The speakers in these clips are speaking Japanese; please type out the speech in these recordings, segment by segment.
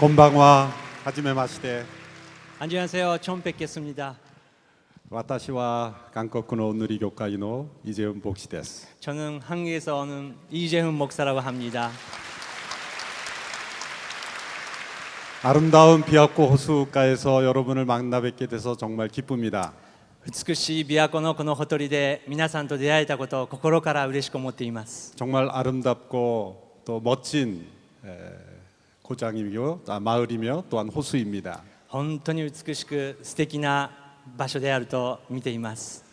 곤방와 하지메 마시대. 안녕하세요. 처음 뵙겠습니다. 와타시와 한국의 오늘이 교회의 이재훈 목시です. 저는 한국에서 오는 이재훈 목사라고 합니다. 아름다운 비학고 호수가에서 여러분을 만나 뵙게 돼서 정말 기쁩니다. 美しい琵琶湖のこのほとりで皆さんと出会えたことを心から嬉しく思っています。 정말 아름답고 또 멋진 고장이며 마을이며 또한 호수입니다. 本当に美しく素敵な場所であると見ています。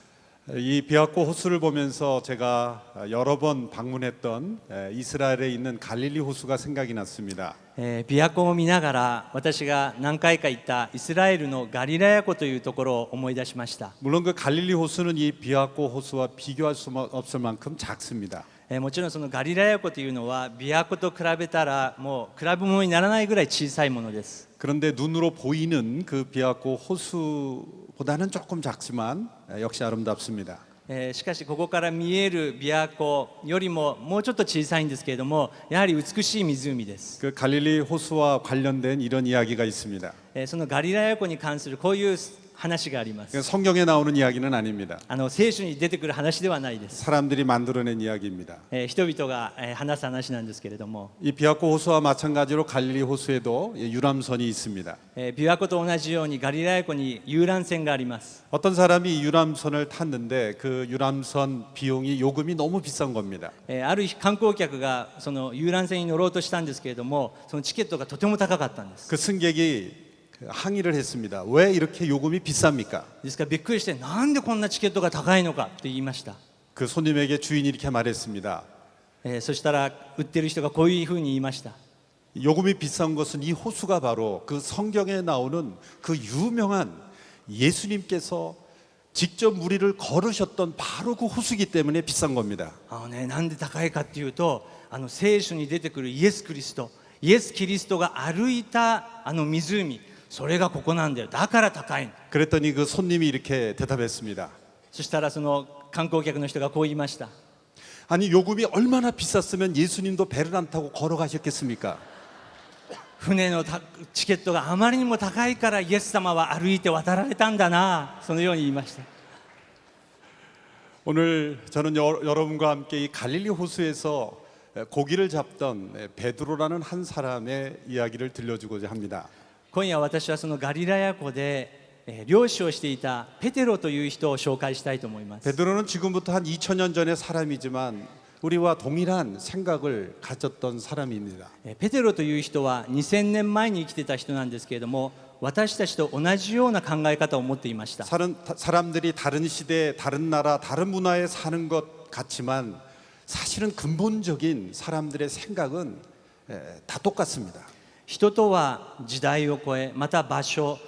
이 비학고 호수를 보면서 제가 여러 번 방문했던 이스라엘에 있는 갈릴리 호수가 생각이 났습니다. 琵琶湖を見ながら私が何回か行ったイスラエルのガリラヤ湖というところを思い出しました。 물론 그 갈릴리 호수는 이 비학고 호수와 비교할 수 없을 만큼 작습니다. もちろんそのガリラヤ湖というのは琵琶湖と比べたらもう比べ物にならないぐらい小さいものです。 그런데 눈으로 보이는 그 비학고 호수보다는 조금 작지만 역시 아름답습니다. しかしここから見える琵琶湖よりももうちょっと小さいんですけれども、やはり美しい湖です。 그 갈릴리 호수와 관련된 이런 이야기가 있습니다. そのガリラヤ湖に関するこういう話があります。 성경에 나오는 이야기는 아닙니다. 聖書に出てくる話ではないです。 사람들이 만들어낸 이야기입니다. 人々が話す話なんですけれども、 이 비학고 호수와 마찬가지로 갈릴리 호수에도 유람선이 있습니다. 琵琶湖と同じようにガリラヤ湖に遊覧船があります。 어떤 사람이 유람선을 탔는데 그 유람선 비용이 요금이 너무 비싼 겁니다. ある観光客がその遊覧船に乗ろうとしたんですけれども、そのチケットがとても高かったんです。 그 승객이 항의를 했습니다. 왜 이렇게 요금이 비쌉니까? ですからびっくりして、なんでこんなチケットが高いのかと言いました。 그 손님에게 주인이 이렇게 말했습니다. そしたら売ってる人がこういうふうに言いました。 요금이 비싼 것은 이 호수가 바로 그 성경에 나오는 그 유명한 예수님께서 직접 우리를 걸으셨던 바로 그 호수기 때문에 비싼 겁니다. なんで高いかっていうと、聖書に出てくるイエス・キリストが歩いた湖、それがここなんだよ。だから高い。 그랬더니 그 손님이 이렇게 대답했습니다. そしたらその観光客の人がこう言いました。 아니 요금이 얼마나 비쌌으면 예수님도 배를 안 타고 걸어가셨겠습니까? 船のチケットがあまりにも高いからイエス様は歩いて渡られたんだな、そのように言いました。 오늘 저는 여러분과 함께 이 갈릴리 호수에서 고기를 잡던 베드로라는 한 사람의 이야기를 들려주고자 합니다. 今夜私はそのガリラヤ湖で漁師をしていたペテロという人を紹介したいと思います。 베드로는 지금부터 한 2000년 전의 사람이지만 우리와 동일한 생각을 가졌던 사람입니다. ペテロという人は2000年前に生きてた人なんですけれども、私たちと同じような考え方を持っていました。 사람들이 다른 시대, 다른 나라, 다른 문화에 사는 것 같지만 사실은 근본적인 사람들의 생각은 다 똑같습니다. 人とは時代を超え、また場所、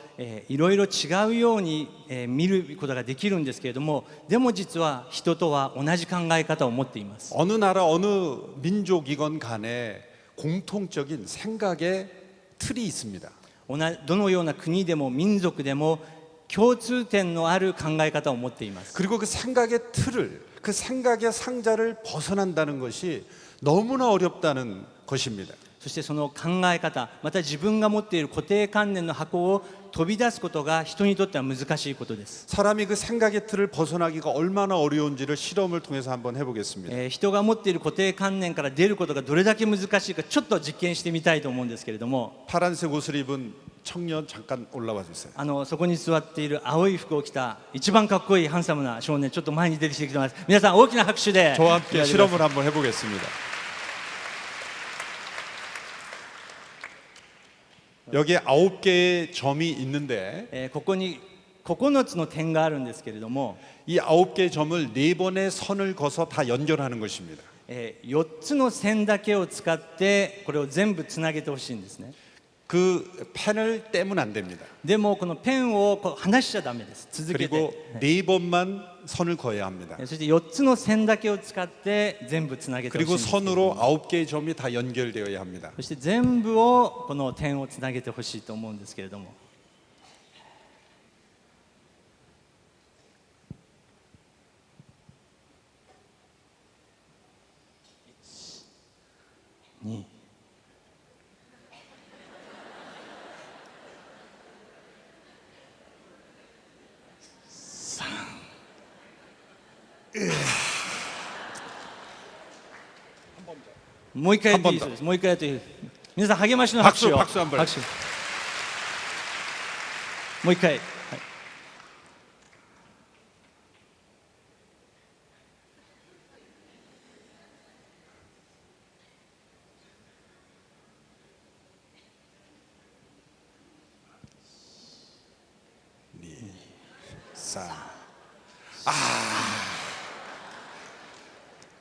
いろいろ違うように見ることができるんですけれども、でも実は人とは同じ考え方を持っています。 어느 나라, 어느 민족이건 간에 공통적인 생각의 틀이 있습니다. どのような国でも民族でも共通点のある考え方を持っています。 그리고 그 생각의 틀을, 그 생각의 상자를 벗어난다는 것이 너무나 어렵다는 것입니다. そしてその考え方、また自分が持っている固定観念の箱を飛び出すことが人にとっては難しいことです。 사람이 그 생각의 틀을 벗어나기가 얼마나 어려운지를 실험을 통해서 한번 해보겠습니다. 人が持っている固定観念から出ることがどれだけ難しいか、ちょっと実験してみたいと思うんですけれども、 파란색 옷을 입은 청년 잠깐 올라와 주세요. そこに座っている青い服を着た一番かっこいいハンサムな少年、ちょっと前に出てきてください。皆さん大きな拍手で 저와 함께 실험을 한번 해보겠습니다. 여기에 9개의 점이 있는데 ここに9つの点があるんですけれども、 이 9개의 점을 4번의 선을 거서 다 연결하는 것입니다. 4つの線だけを使ってこれを全部つなげてほしいんですね。 그 펜을 떼면 안 됩니다. でもこのペンを離しちゃダメです。続け 그리고 て、 4번만 선을 그어야 합니다. そして4つの線だけを使って全部つなげてほしいん 그리고 ですけれども、 선으로 9개의 점이 다 연결되어야 합니다. そして全部をこの点をつなげてほしいと思うんですけれども、 2もう一回やっていいそうです。もう一回やっていい。皆さん励ましの拍手を。박수 한번. 拍手。もう一回。はい。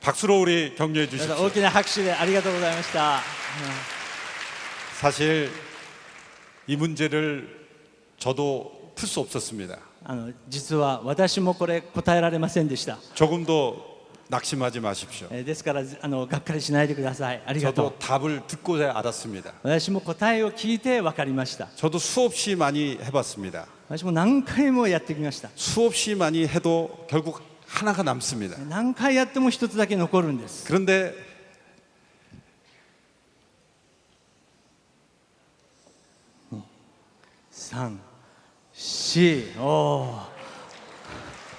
박수로 우리 격려해 皆さん 주십시오. 大きな拍手でありがとうございました。 사실 이 문제를 저도 풀 수 없었습니다. 実は私もこれ答えられませんでした。 조금도 낙심하지 마십시오. ですからがっかりしないでください。ありがとう。 저도 답을 듣고야 알았습니다. 私も答えを聞いて分かりました。 저도 수없이 많이 해봤습니다. 私も何回もやってきました。 수없이 많이 해도 결국 하나가 남습니다. 何回やっても一つだけ残るんです。 그런데 3、4、おー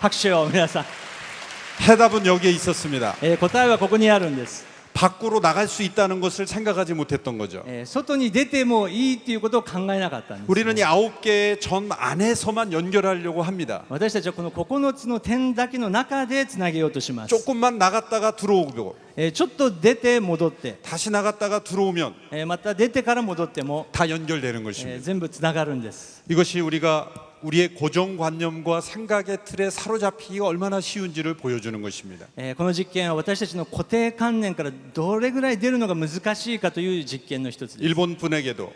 拍手を皆さん、 해답은 여기에 있었습니다. 答えはここにあるんです。 밖으로 나갈 수 있다는 것을 생각하지 못했던 거죠. 外に出てもいいっていうことを考えなかったんです。 우리는 이 9개의 전 안에서만 연결하려고 합니다. 私たちはこの9つの点だけの中でつなげようとします。 조금만 나갔다가 들어오고 ちょっと出て戻って、 다시 나갔다가 들어오면 また出てから戻っても、 다 연결되는 것입니다. 全部つながるんです。 이것이 우리의 고정관념과 생각의 틀에 사로잡히기가 얼마나 쉬운지를 보여주는 것입니다. この実験は私たちの固定観念からどれぐらい出るのが難しいかという実験の一つです。 일본 분에게도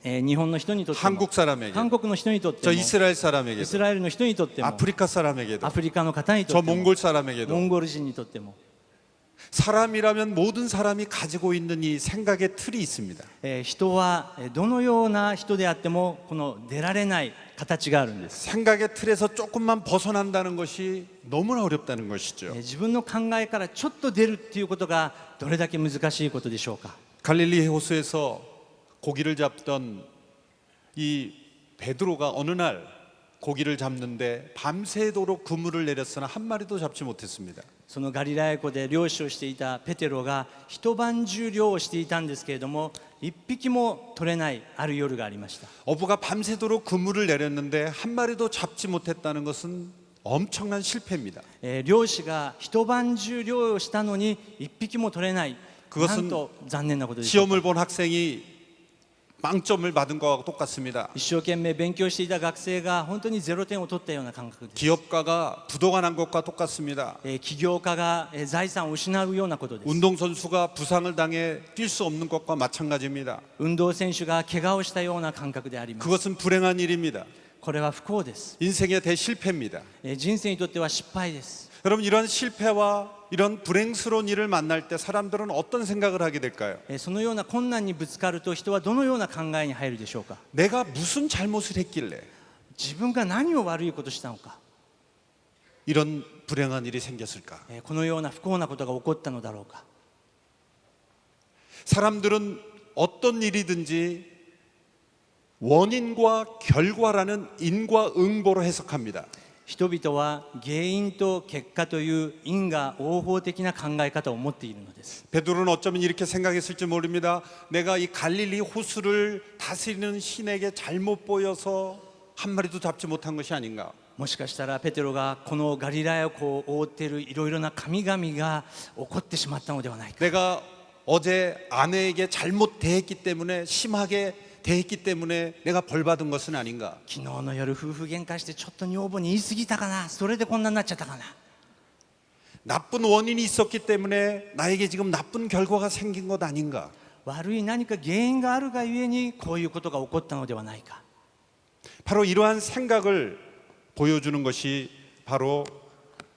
日本の人にとっても、 한국 사람에게 韓国の人にとって 저 も、 이스라엘 イス 사람에게도 ラエルの人にとっても、 아프리카 사람에게도 アフリカの方にと 저 っても、 몽골 사람에게도 モンゴル人にとっても、 사람이라면 모든 사람이 가지고 있는 이 생각의 틀이 있습니다. 人はどのような人であってもこの出られない形があるんです。 생각의 틀에서 조금만 벗어난다는 것이 너무나 어렵다는 것이죠. 自分の考えからちょっと出るっていうことがどれだけ難しいことでしょうか。 갈릴리 호수에서 고기를 잡던 이 베드로가 어느 날 고기를 잡는데 밤새도록 그물을 내렸으나 한 마리도 잡지 못했습니다. そのガリラヤ湖で漁師をしていたペテロが一晩中漁をしていたんですけれども、一匹も取れないある夜がありました。 어부가 밤새도록 그물을 내렸는데 한 마리도 잡지 못했다는 것은 엄청난 실패입니다. 漁師が一晩中漁をしたのに一匹も取れない、 그것은 なんと残念なことでしょう。 시험을 본 학생이 빵점을 받은 것과 똑같습니다. 一生懸命勉強していた学生が本当に0点を取ったような感覚です。 기업가가 부도가 난 것과 똑같습니다. 起業家が財産を失うようなことです。 운동선수가 부상을 당해 뛸 수 없는 것과 마찬가지입니다. 運動選手が怪我をしたような感覚であります。 그것은 불행한 일입니다. これは不幸です。 인생의 대실패입니다. 人生にとっては失敗です。 여러분 이런 실패와 이런 불행스러운 일을 만날 때 사람들은 어떤 생각을 하게 될까요? そのような困難にぶつかると人はどのような考えに入るでしょうか。 내가 무슨 잘못을 했길래 自分が何を悪いことしたのか、 이런 불행한 일이 생겼을까? このような不幸なことが起こったのだろうか。 사람들은 어떤 일이든지 원인과 결과라는 인과응보로 해석합니다. 人々は原因と結果という因果応報的な考え方を持っているのです。 베드로는 어쩌면 이렇게 생각했을지 모릅니다. 내가 이 갈릴리 호수를 다스리는 신에게 잘못 보여서 한 마리도 잡지 못한 것이 아닌가. もしかしたらペテロがこのガリラヤ湖を覆っているいろいろな神々が起こってしまったのではないか。 내가 어제 아내에게 잘못 대했기 때문에 심하게 대했기 때문에 내가 벌 받은 것은 아닌가. 昨日の夜夫婦喧嘩してちょっと女房に言い過ぎたかな、それでこんなになっちゃったかな。 나쁜 원인이 있었기 때문에 나에게 지금 나쁜 결과가 생긴 것 아닌가. 悪い何か原因があるがゆえにこういうことが起こったのではないか。 바로 이러한 생각을 보여주는 것이 바로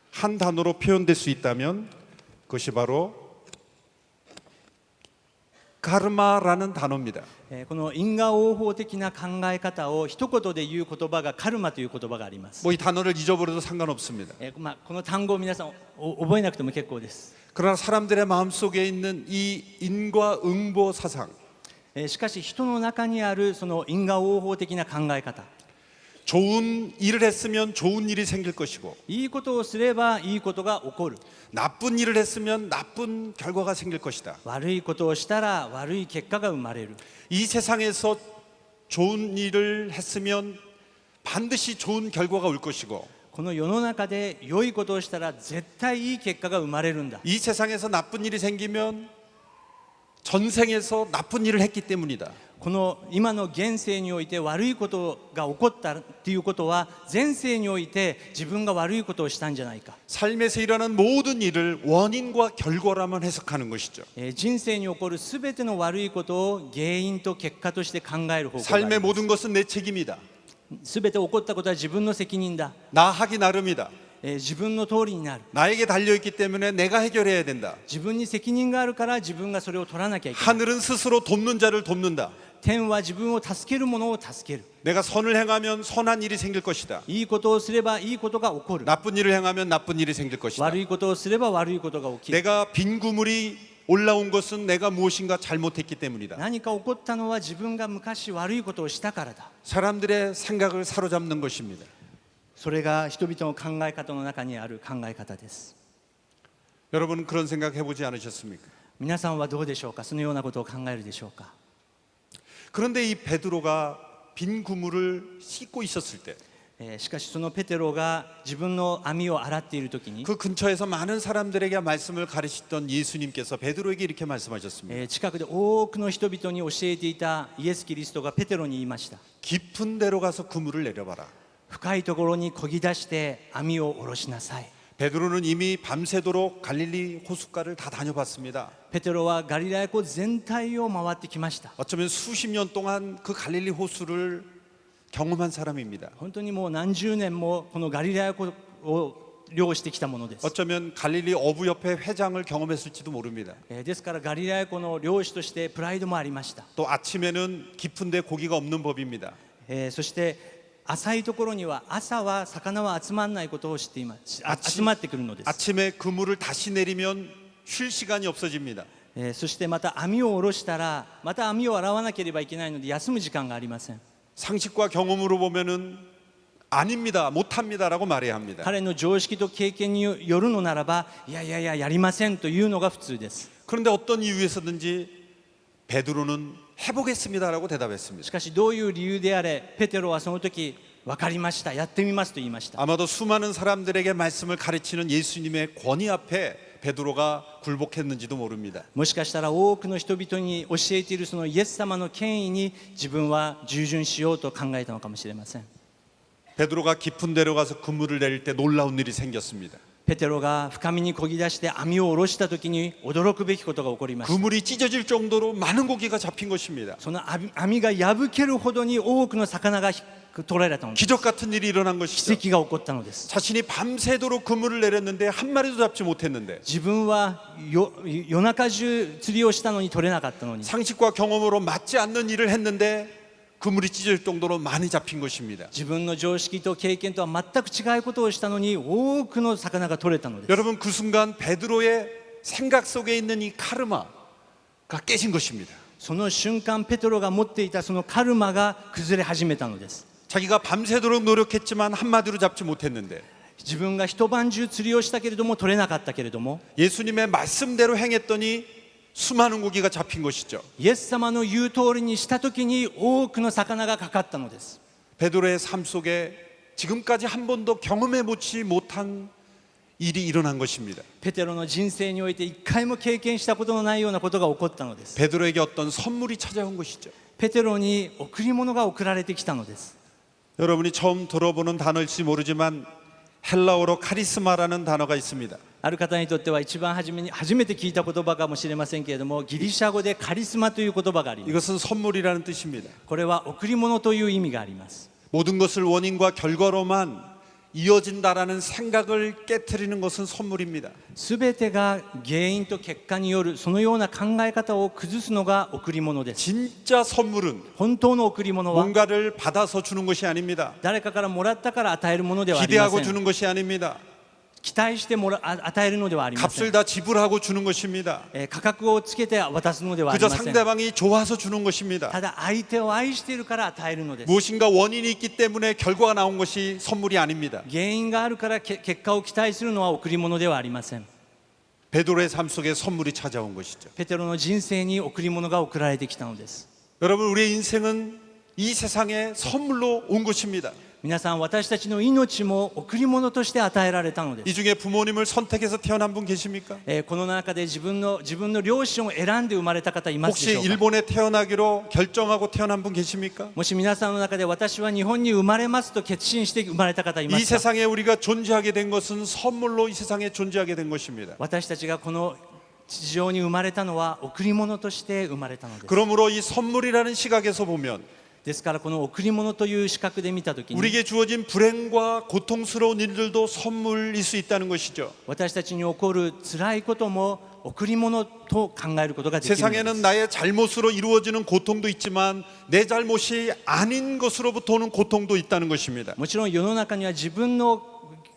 한 단어로 표현될 수 있다면 그것이 바로 카르마라는 단어입니다. この因果応報的な考え方を一言で言う言葉がカルマという言葉があります。 뭐 이 단어를 잊어버려도 상관없습니다. この単語を皆さん覚えなくても結構です。 그러나 사람들의 마음속에 있는 이 인과응보 사상, しかし人の中にあるその因果応報的な考え方、 좋은 일을 했으면 좋은 일이 생길 것이고 いいことをすればいいことが起こる。 나쁜 일을 했으면 나쁜 결과가 생길 것이다. 悪いことをしたら悪い結果が生まれる。 이 세상에서 좋은 일을 했으면 반드시 좋은 결과가 올 것이고 この世の中で良いことをしたら絶対いい結果が生まれるんだ。 이 세상에서 나쁜 일이 생기면 전생에서 나쁜 일을 했기 때문이다. この今の現世において悪いことが起こったっていうことは前世において自分が悪いことをしたんじゃないか。 삶에서 일어나는 모든 일을 원인과 결과라만 해석하는 것이죠. 人生に起こるすべての悪いことを原因と結果として考える方向があり 삶의 ます。 모든 것은 내 책임이다. すべて起こったことは自分の責任だ。 나 하기 나름이다. 自分の通りになる。 나에게 달려있기 때문에 내가 해결해야 된다. 自分に責任があるから自分がそれを取らなきゃいけない。 하늘은 스스로 돕는 자를 돕는다. 天は自分を助ける者を助ける。 내가 선을 행하면 선한 일이 생길 것이다. いいことをすればいいことが起こる。 나쁜 일을 행하면 나쁜 일이 생길 것이다. 悪いことをすれば悪いことが起きる。 내가 빈 구물이 올라온 것은 내가 무엇인가 잘못했기 때문이다. 何か起こったのは自分が昔悪いことをしたからだ。 사람들의 생각을 사로잡는 것입니다. それが人々の考え方の中にある考え方です。 여러분 그런 생각 해보지 않으셨습니까? 皆さんはどうでしょうか。そのようなことを考えるでしょうか。 그런데 이 베드로가 빈 구물을 씻고 있었을 때 しかしそのペテロが自分の網を洗っている時に 그 근처에서 많은 사람들에게 말씀을 가르치던 예수님께서 베드로에게 이렇게 말씀하셨습니다. 近くで多くの人々に教えていたイエス・キリストがペテロに言いました。 깊은 데로 가서 그물을 내려봐라. 深いところに漕ぎ出して網を下ろしなさい。 베드로는 이미 밤새도록 갈릴리 호숫가를 다 다녀봤습니다. ペテロはガリラヤ湖全体を回ってきました。 어쩌면 수십 년 동안 그 갈릴리 호수를 경험한 사람입니다. 本当にもう何十年もこのガリラヤ湖を漁してきたものです。 어쩌면 갈릴리 어부협회 회장을 경험했을지도 모릅니다. ですからガリラヤ湖の漁師としてプライドもありました。 또 아침에는 깊은데 고기가 없는 법입니다. そして浅いところには朝は魚は集まらないことを知っています。集まってくるのです。 아침에 그물을 다시 내리면 쉴 시간이 없어집니다. そしてまた網を下ろしたらまた網を洗わなければいけないので休む時間がありません。 상식과 경험으로 보면은 아닙니다, 못합니다라고 말해야 합니다. 彼の常識と経験によるのならばいやいやいややりませんというのが普通です。 그런데 어떤 이유에서든지 베드로는 해보겠습니다라고 し 대답했습니다. かしどういう理由であれペテロはその時分かりましたやってみますと言いました。 아마도 수많은 사람들에게 말씀을 가르치는 예수님의 권위 앞에 베드로가 굴복했는지도 모릅니다. もしかしたら多くの人々に教えているそのイエス様の権威に自分は従順しようと考えたのかもしれません。 베드로가 깊은 데로 가서 그물을 내릴 때 놀라운 일이 생겼습니다. ペテロが深みに漕ぎ出して網を下ろした時に驚くべきことが起こりました。 그물이 찢어질 정도로 많은 고기가 잡힌 것입니다. その網が破けるほどに多くの魚が捕らえられたのです。 기적 같은 일이 일어난 것이죠. 奇跡が起こったのです。 자신이 밤새도록 그물을 내렸는데 한 마리도 잡지 못했는데 自分は夜中中釣りをしたのに取れなかったのに 상식과 경험으로 맞지 않는 일을 했는데 그물이 찢어질 정도로 많이 잡힌 것입니다. 自分の常識と経験とは全く違うことをしたのに多くの魚が取れたのです。 여러분 그 순간 베드로의 생각 속에 있는 이 카르마가 깨진 것입니다. その瞬間ペテロが持っていたそのカルマが崩れ始めたのです。 자기가 밤새도록 노력했지만 한 마디로 잡지 못했는데 自分が一晩中釣りをしたけれども取れなかったけれども 예수님의 말씀대로 행했더니 수많은 고기가 잡힌 것이죠. イエス様の言う通りにした時に多くの魚がかかったのです。 베드로의 삶 속에 지금까지 한 번도 경험해 보지 못한 일이 일어난 것입니다. ペテロの人生において一回も経験したことのないようなことが起こったのです。 베드로에게 어떤 선물이 찾아온 것이죠. ペテロに贈り物が贈られてきたのです。 여러분이 처음 들어보는 단어일지 모르지만 헬라어로 카리스마라는 단어가 있습니다. ある方にとっては一番初めて聞いた言葉かもしれませんけれどもギリシャ語でカリスマという言葉があります。 이것은 선물이라는 뜻입니다. これは贈り物という意味があります。 모든 것을 원인과 결과로만 이어진다라는 생각을 깨트리는 것은 선물입니다. すべてが原因と結果によるそのような考え方を崩すのが贈り物です。 진짜 선물은 本当の贈り物は 뭔가를 받아서 주는 것이 아닙니다. 誰かからもらったから与えるものではありま 기대하고 せん。 주는 것이 아닙니다. 期待して与えるのではありません 값을 。다 지불하고 주는 것입니다. 価格をつけて渡すのではあり 그저 ません。 상대방이 좋아서 주는 것입니다. ただ相手を愛しているから与えるのです。 무엇인가 원인이 있기 때문에 결과가 나온 것이 선물이 아닙니다. 原因があるから結果を期待するのは贈り物ではありません。 베드로의 삶 속에 선물이 찾아온 것이죠. ペテロの人生に贈り物が贈られてきたのです。 여러분, 우리의 인생은 이 세상에 선물로 온 것입니다. 皆さん、私たちの命も贈り物として与えられたのです。 이 중에 부모님을 선택해서 태어난 분 계십니까? この中で自分の両親を選んで生まれた方いますで 혹시 しょうか。 일본에 태어나기로 결정하고 태어난 분 계십니까? もし皆さんの中で私は日本に生まれますと決心して生まれた方いま 이 すか。 세상에 우리가 존재하게 된 것은 선물로 이 세상에 존재하게 된 것입니다. 私たちがこの地上に生まれたのは贈り物として生まれたのです。 그러므로 이 선물이라는 시각에서 보면 ですからこの贈り物という視覚で見たときに 우리에게 주어진 불행과 고통스러운 일들도 선물일 수 있다는 것이죠. 私たちに起こる辛いことも贈り物と考えることができるので 세상에는 す。 나의 잘못으로 이루어지는 고통도 있지만 내 잘못이 아닌 것으로부터 오는 고통도 있다는 것입니다. もちろん世の中には自分の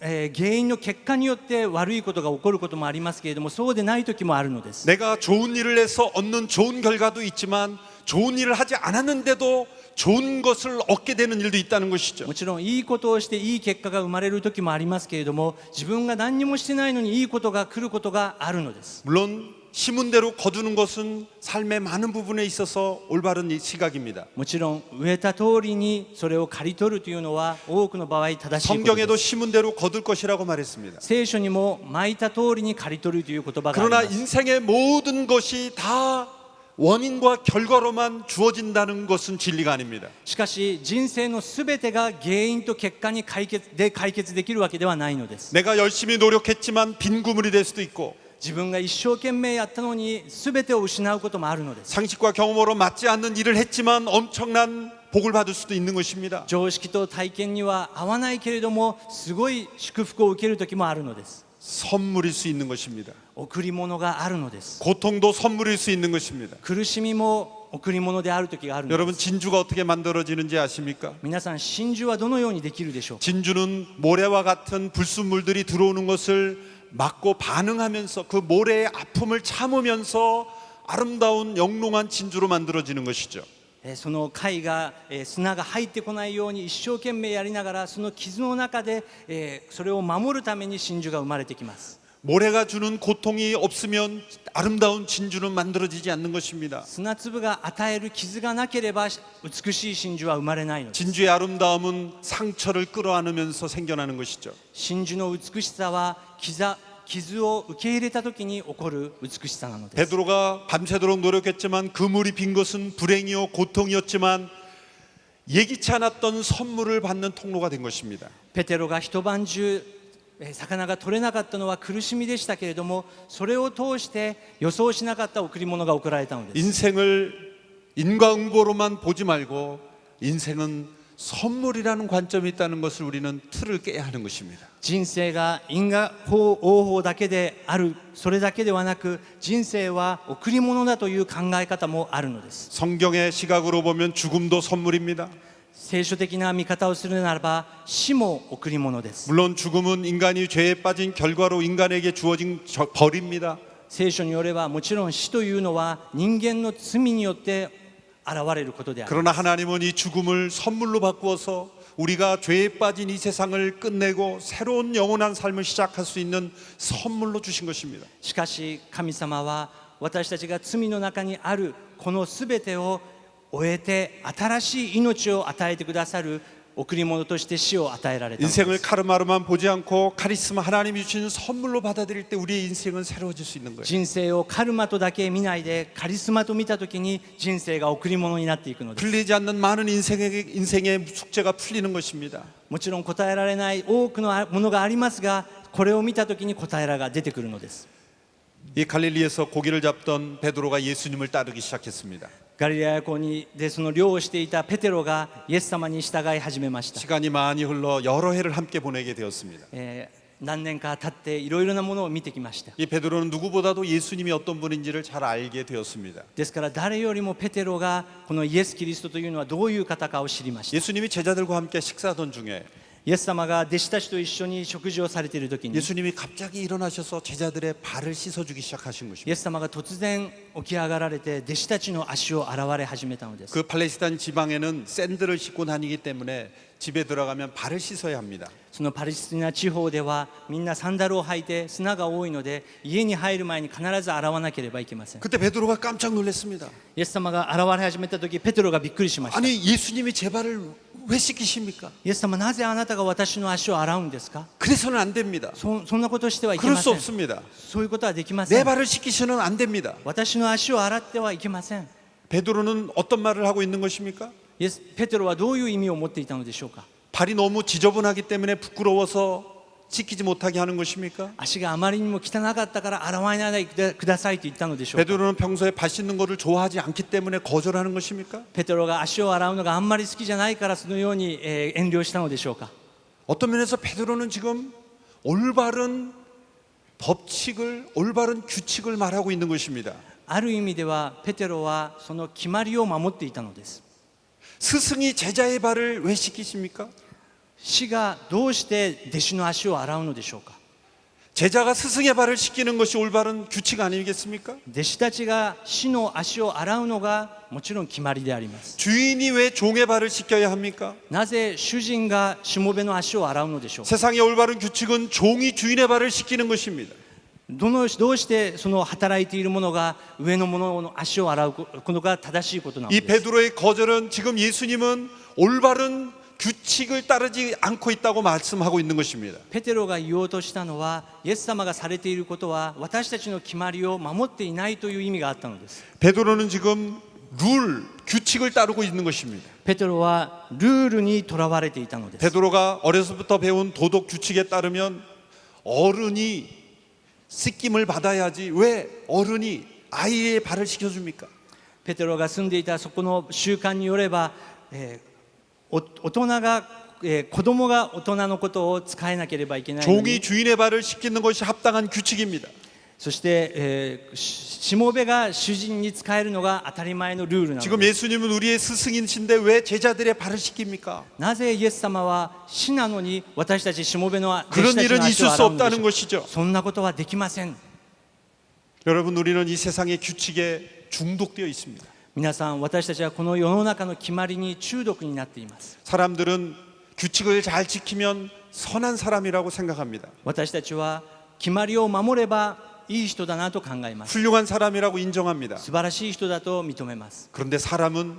原因の結果によって悪いことが起こることもありますけれども、そうでない時もあるのです。 내가 좋은 일을 해서 얻는 좋은 결과도 있지만 좋은 일을 하지 않았는데도 좋은 것을 얻게 되는 일도 있다는 것이죠. もちろんいいことをしていい結果が生まれる時もありますけれども、自分が何にもしてないのにいいことが来ることがあるのです。 물론 심은 대로 거두는 것은 삶의 많은 부분에 있어서 올바른 시각입니다. もちろん植えた通りにそれを刈り取るというのは多くの場合正しいこと 성경에도 です。 심은 대로 거둘 것이라고 말했습니다. 聖書にも蒔いた通りに刈り取るという言葉があり 그러나 ます。 인생의 모든 것이 다 원인과 결과로만 주어진다는 것은 진리가 아닙니다. しかし人生のすべてが原因と結果に解決できるわけではないのです。 내가 열심히 노력했지만 빈 구물이 될 수도 있고 自分が一生懸命やったのにすべてを失うこともあるのです。 상식과 경험으로 맞지 않는 일을 했지만 엄청난 복을 받을 수도 있는 것입니다. 常識と体験には合わないけれどもすごい祝福を受ける時もあるのです。 선물일 수 있는 것입니다. 贈り物があるのです。 고통도 선물일 수 있는 것입니다. 苦しみも贈り物である時があるので 여러분 す。 진주가 어떻게 만들어지는지 아십니까? 皆さん、真珠はどのようにできるでしょうか。 진주는 모래와 같은 불순물들이 들어오는 것을 막고 반응하면서 그 모래의 아픔을 참으면서 아름다운 영롱한 진주로 만들어지는 것이죠. その貝が砂が入ってこないように一生懸命やりながらその傷の中でそれを守るために真珠が生まれてきます。 모래가 주는 고통이 없으면 아름다운 진주는 만들어지지 않는 것입니다. 砂粒が与える傷がなければ美しい真珠は生まれないのです。 진주의 아름다움은 상처를 끌어안으면서 생겨나는 것이죠. 真珠の美しさは傷を受け入れた時に起こる美しさなのです。 베드로가 밤새도록 노력했지만 그물이 빈 것은 불행이요 고통이었지만 예기치 않았던 선물을 받는 통로가 된 것입니다. ペテロが一晩中魚が取れなかったのは苦しみでしたけれども、それを通して予想しなかった贈り物が贈られたのです。 인생을 인과응보로만 보지 말고 인생은 선물이라는 관점이 있다는 것을 우리는 틀을 깨야 하는 것입니다. 人生が因果応報だけである、それだけではなく人生は贈り物だという考え方もあるのです。 성경의 시각으로 보면 죽음도 선물입니다. 聖書的な見方をするならば死も贈り物です。 물론 죽음은 인간이 죄에 빠진 결과로 인간에게 주어진 벌입니다. 聖書によればもちろん死というのは人間の罪によって現れることである。 그러나 하나님은 이 죽음을 선물로 바꾸어서 우리가 죄에 빠진 이 세상을 끝내고 새로운 영원한 삶을 시작할 수 있는 선물로 주신 것입니다. しかし神様は私たちが罪の中にあるこのすべてを終えて新しい命を与えてくださる贈り物として死を与えられたのです。 인생을 카르마로만 보지 않고 카리스마 하나님이 주신 선물로 받아들일 때 우리의 인생은 새로워질 수 있는 거예요. 人生をカルマとだけ見ないでカリスマと見たときに人生が贈り物になっていくのです。 풀리지 않는 많은 인생의 숙제가 풀리는 것입니다. もちろん答えられない多くのものがありますが、これを見たときに答えが出てくるのです。 이 갈릴리에서 고기를 잡던 베드로가 예수님을 따르기 시작했습니다. ガリラヤ湖でその漁をしていたペテロがイエス様に従い始めました。 시간이 많이 흘러 여러 해를 함께 보내게 되었습니다. 何年か経っていろいろなものを見てきました。 이 베드로는 누구보다도 예수님이 어떤 분인지를 잘 알게 되었습니다. ですから誰よりもペテロがこのイエス・キリストというのはどういう方かを知りました。 예수님이 제자들과 함께 식사하던 중에 イエス様が弟子たちと一緒に食事をされている時に 예수님이 갑자기 일어나셔서 제자들의 발을 씻어주기 시작하신 イ 것입니다. エス様が突然起き上がられて弟子たちの足を洗われ始めたのです。 그 팔레스타인 지방에는 샌들을 신고 다니기 때문에 집에 들어가면 발을 씻어야 합니다. そのパレスチナ地方ではみんなサンダルを履いて砂が多いので家に入る前に必ず洗わなければいけません。 그때 베드로가 깜짝 놀랐습니다. イエス様が洗われ始めた時ペテロがびっくりしました。 아니 예수님이 제 발을 왜 씻기십니까? イエス様なぜあなたが私の足を洗うんですか？ 그래서는 안 됩니다. そんなことしてはいけ 그럴 ま 수 せん。 없습니다. そういうことはできませ 내 ん。 발을 씻기셔는 안 됩니다. 私の足を洗ってはいけません。 베드로는 어떤 말을 하고 있는 것입니까? ペテロはどういう意味を持っていたのでしょうか？ 발이 너무 지저분하기 때문에 부끄러워서 씻기지 못하게 하는 것입니까? 足があまりにも汚かったから洗わないでくださいと言ったのでしょうか？ 베드로는 평소에 발 씻는 것을 좋아하지 않기 때문에 거절하는 것입니까? ペテロが足を洗うのがあんまり好きじゃないからそのように遠慮したのでしょうか？ 어떤 면에서 베드로는 지금 올바른 법칙을 올바른 규칙을 말하고 있는 것입니다. ある意味ではペテロはその決まりを守っていたのです。 스승이 제자의 발을 왜 씻기십니까? 師がどうして弟子の足を洗うのでしょうか？ 제자가 스승의 발을 씻기는 것이 올바른 규칙 아니겠습니까? 弟子たちが師の足を洗うのがもちろん決まりであります。 주인이 왜 종의 발을 씻겨야 합니까? なぜ主人がしもべの足を洗うのでしょうか？ 세상의 올바른 규칙은 종이 주인의 발을 씻기는 것입니다. どうしてその働いている者が上の者の足を洗うことが正しいことなの 이 です。 베드로의 거절은 지금 예수님은 올바른 규칙을 따르지 않고 있다고 말씀하고 있는 것입니다. ペテロが言おうとしたのはイエス様がされていることは私たちの決まりを守っていないという意味があったのです。 베드로는 지금 규칙을 따르고 있는 것입니다. ペテロはルールにとらわれていたのです。 베드로가 어려서부터 배운 도덕 규칙에 따르면 어른이 씻김을 받아야지 왜 어른이 아이의 발을 씻겨줍니까? ペテロが住んでいたそこの習慣によれば、大人が、子供が大人のことを使えなければいけないの 종이 に 주인의 발을 씻기는 것이 합당한 규칙입니다. そして、しもべが主人に使えるのが当たり前のルールなの 지금 です。 예수님은 우리의 스승이신데 왜 제자들의 발을 씻깁니까? なぜイエス様は死なのに私たちしもべの弟子 그런 たち 일은 の足 있을 を 수 洗うので 없다는 しょう？ 것이죠. そんなことはできません。 여러분 우리는 이 세상의 규칙에 중독되어 있습니다. 皆さん私たちはこの世の中の決まりに中毒になっています。 사람들은 규칙을 잘 지키면 선한 사람이라고 생각합니다. 私たちは決まりを守ればいい人だなと考えます。 훌륭한 사람이라고 인정합니다. 素晴らしい人だと認めます。 그런데 사람은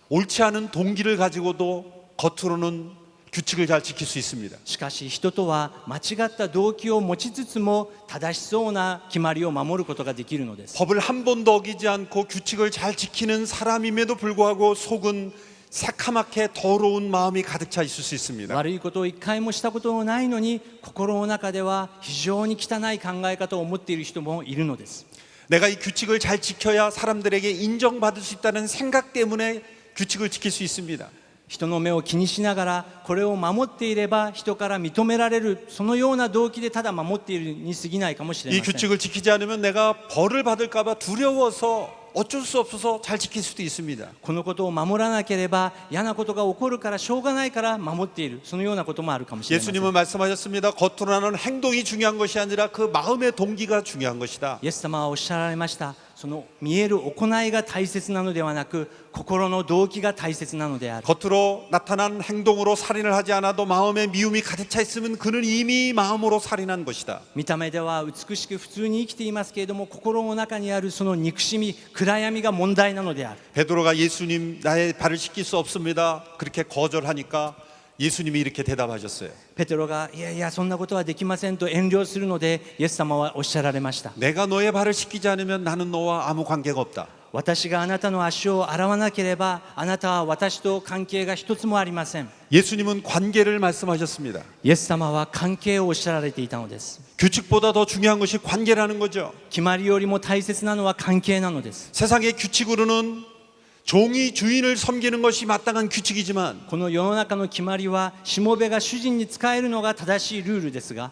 옳지 않은 동기를 가지고도 겉으로는 규칙을 잘 지킬 수 있습니다. しかし人とは間違った動機を持ちつつも正しそうな決まりを守ることができるのです。 법을 한 번도 어기지 않고 규칙을 잘 지키는 사람임에도 불구하고 속은 새카맣게 더러운 마음이 가득 차 있을 수 있습니다. 悪いことを一回もしたことのないのに心の中では非常に汚い考え方を持っている人もいるのです。 내가 이 규칙을 잘 지켜야 사람들에게 인정받을 수 있다는 생각 때문에 규칙을 지킬 수 있습니다. 人の目を気にしながらこれを守っていれば人から認められるそのような動機でただ守っているに過ぎないかもしれ 이 ません。 규칙을 지키지 않으면 내가 벌을 받을까 봐 두려워서 어쩔 수 없어서 잘 지킬 수도 있습니다. このことを守らなければ嫌なことが起こるからしょうがないから守っているそのようなこともあるかもしれません。 예수님은 말씀하셨습니다. 겉으로 나는 행동이 중요한 것이 아니라 그 마음의 동기가 중요한 것이다. イエス様はおっしゃられました。その見える行いが大切なのではなく心の動機が大切なのである。 겉으로 나타난 행동으로 살인을 하지 않아도 마음에 미움이 가득 차 있으면 그는 이미 마음으로 살인한 것이다. 見た目では美しく普通に生きていますけれども心の中にあるその憎しみ暗闇が問題なのである。 베드로가 예수님 나의 발을 씻길 수 없습니다. 그렇게 거절하니까 예수님이 이렇게 대답하셨어요. ペテロがいやいやそんなことはできませんと遠慮するのでイエス様はおっしゃられました。 내가 너의 발을 씻기지 않으면 나는 너와 아무 관계가 없다. 私があなたの足を洗わなければあなたは私と関係が一つもありません。 예수님은 관계를 말씀하셨습니다. イエス様は関係をおっしゃられていたのです。 규칙보다 더 중요한 것이 관계라는 거죠. 決まりよりも大切なのは関係なのです。 세상의 규칙으로는 종이 주인을 섬기는 것이 마땅한 규칙이지만 この世の中の決まりはしもべが主人に仕えるのが正しいルールですが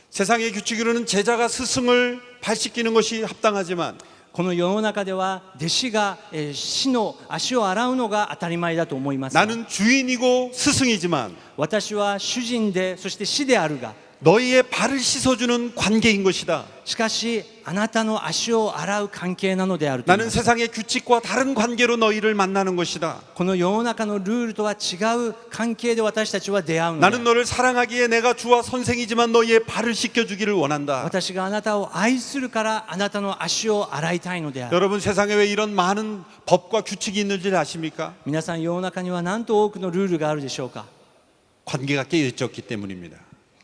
세상의 규칙으로는 제자가 스승을 발 씻기는 것이 합당하지만 この世の中では弟子が師の足を洗うのが当たり前だと思いますが 나는 주인이고 스승이지만 私は主人でそして師であるが 너희의 발을 씻어주는 관계인 것이다. しかしあなたの足を洗う関係なのであると言い 나는 ました 세상의 규칙과 다른 관계로 너희를 만나는 것이다. この世の中のルールとは違う関係で私たちは出会うのであ 나는 る 너를 사랑하기에 내가 주와 선생이지만 너희의 발을 씻겨주기를 원한다. 私があなたを愛するからあなたの足を洗いたいのである 여러분 세상에 왜 이런 많은 법과 규칙이 있는지 아십니까? 皆さん世の中にはなんと多くのルールがあるでしょうか 관계가 깨어졌기 때문입니다.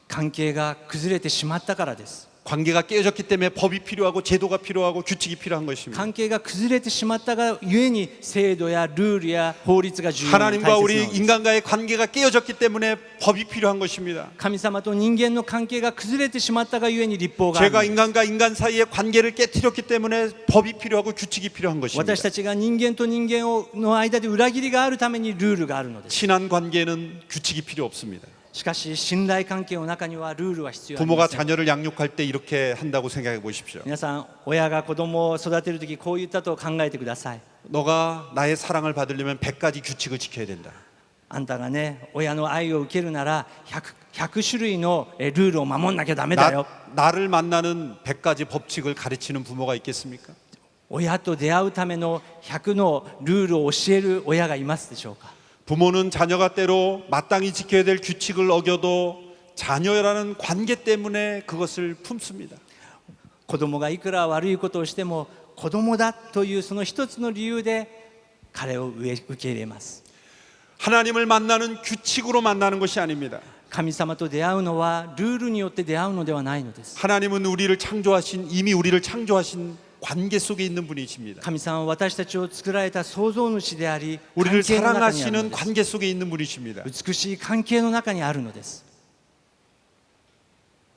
関係が崩れてしまったからです 관계가 깨어졌기 때문에 법이 필요하고 제도가 필요하고 규칙이 필요한 것입니다. 関係が崩れてしまったがゆえに制度やルールや法律が重要で大 하나님과 切 우리 なのです 인간과의 관계가 깨어졌기 때문에 법이 필요한 것입니다. 神様と人間の関係が崩れてしまったがゆえに立法があるの 제가 です 인간과 인간 사이의 관계를 깨뜨렸기 때문에 법이 필요하고 규칙이 필요한 것입니다. 私たちが人間と人間の間で裏切りがあるためにルールがあるのです 친한 관계는 규칙이 필요 없습니다. しかし信頼関係の中にはルールは必要あり 부모가 ません 자녀를 양육할 때 이렇게 한다고 생각해 보십시오. 皆さん親が子供を育てるときこう言ったと考えてください 너가 나의 사랑을 받으려면 100가지 규칙을 지켜야 된다. あんたがね親の愛を受けるなら 100種類のルールを守んなきゃダメだよ 나를 만나는 100가지 법칙을 가르치는 부모가 있겠습니까? 親と出会うための100のルールを教える親がいますでしょうか 부모는 자녀가 때로 마땅히 지켜야 될 규칙을 어겨도 자녀라는 관계 때문에 그것을 품습니다. 子供がいくら悪いことをしても子供だというその一つの理由で彼を受け入れます 하나님을 만나는 규칙으로 만나는 것이 아닙니다. 神様と出会うのはルールによって出会うのではないのです 하나님은 이미 우리를 창조하신 관계 속에 있는 분이십니다. 神様は私たちを作られた創造主であり 우리를 関係の中にあるの 사랑하시는 です 관계 속에 있는 분이십니다. 美しい関係の中にあるのです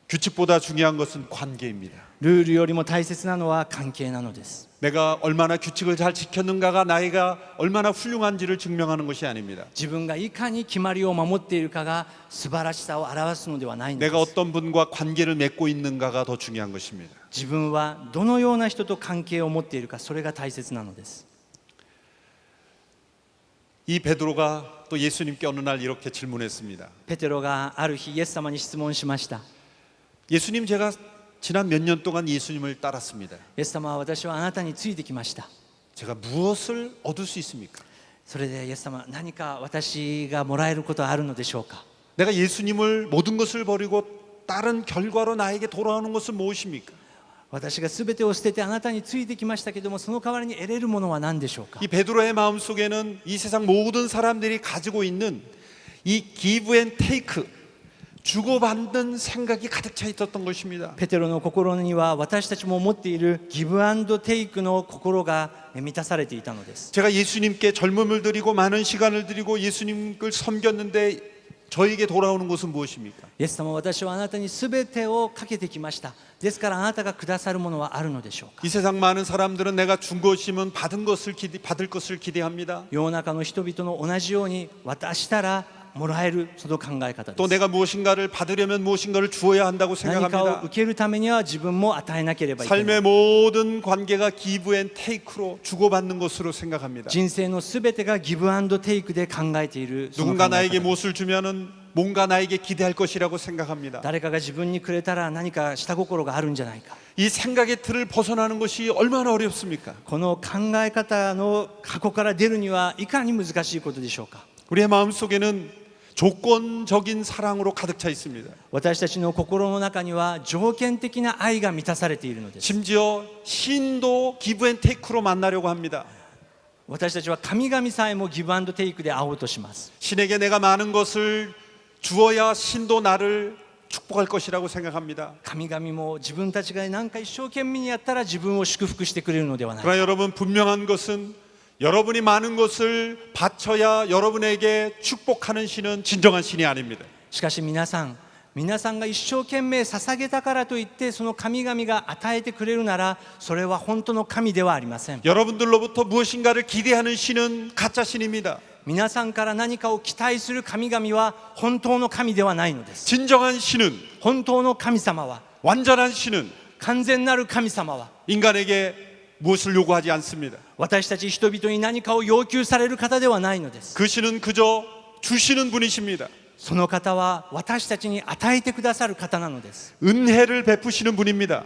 규칙보다 중요한 것은 관계입니다. ルールよりも大切なのは関係なのです 내가 얼마나 규칙을 잘 지켰는가가 나이가 얼마나 훌륭한지를 증명하는 것이 아닙니다. 自分がいかに決まりを守っているかが素晴らしさを表すのではないので 내가 す 어떤 분과 관계를 맺고 있는가가 더 중요한 것입니다. 自分はどのような人と関係を持っているかそれが大切なのです 이 베드로가 또 예수님께 어느 날 이렇게 질문했습니다. ペテロがある日イエス様に質問しました 예수님, 제가 지난 몇 년 동안 예수님을 따랐습니다. イエス様は私はあなたについてきました 제가 무엇을 얻을 수 있습니까? それでイエス様何か私がもらえることはあるのでしょうか 내가 예수님을 모든 것을 버리고 다른 결과로 나에게 돌아오는 것은 무엇입니까? 私が全てを捨ててあなたについてきましたけどもその代わりに得れるものは何でしょうか 이 베드로의 마음 속에는 이 세상 모든 사람들이 가지고 있는 이 give and take, 주고받는 생각이 가득 차 있었던 것입니다. ペテロの心には私たちも持っているギブアンドテイクの心が満たされていたのです 제가 예수님께 젊음을 드리고 많은 시간을 드리고 예수님을 섬겼는데 저에게 돌아오는 것은 무엇입니까? イエス様は私はあなたに全てをかけてきましたですからあなたがくださるものはあるのでしょうか 이 세상 많은 사람들은 내가 준 것이면 받을 것을 기대합니다. 世の中の人々の同じように渡したらもらえるその考え方で 또 す 내가 무엇인가를 받으려면 무엇인가를 주어야 한다고 何かを 생각합니다. 受けるためには自分も与えなければいけない 삶의 모든 관계가 give and take로 주고받는 것으로 생각합니다. 人生の全てがギブアンドテイクで考えているその考 누군가 え方 나에게 です 무엇을 주면은 뭔가 나에게 기대할 것이라고 생각합니다. 誰かが自分にくれたら何か下心があるんじゃないか 이 생각의 틀을 벗어나는 것이 얼마나 어렵습니까? この考え方の箱から出るにはいかに難しいことでしょうか 우리의 마음 속에는 조건적인 사랑으로 가득 차 있습니다. 私たちの心の中には条件的な愛が満たされているのです 심지어 신도 give and take로 만나려고 합니다. 私たちは神々さえもギブアンドテイクで会おうとします 신에게 내가 많은 것을 주어야 신도 나를 축복할 것이라고 생각합니다. 神々も自分たちが何か一生懸命にやったら自分を祝福してくれるのではない 그러나 여러분 분명한 것은 여러분이 많은 것을 바쳐야 여러분에게 축복하는 신은 진정한 신이 아닙니다. しかし皆さんが一生懸命捧げたからといってその神々が与えてくれるならそれは本当の神ではありません 여러분들로부터 무엇인가를 기대하는 신은 가짜 신입니다. 皆さんから何かを期待する神々は本当の神ではないのです 진정한 신은 本当の神様は 완전한 신은 完全なる神様は 인간에게 무엇을 요구하지 않습니다. 私たち人々に何かを要求される方ではないのです。 그 신은 그저 주시는 분이십니다. その方は私たちに与えてくださる方なのです。 은혜를 베푸시는 분입니다.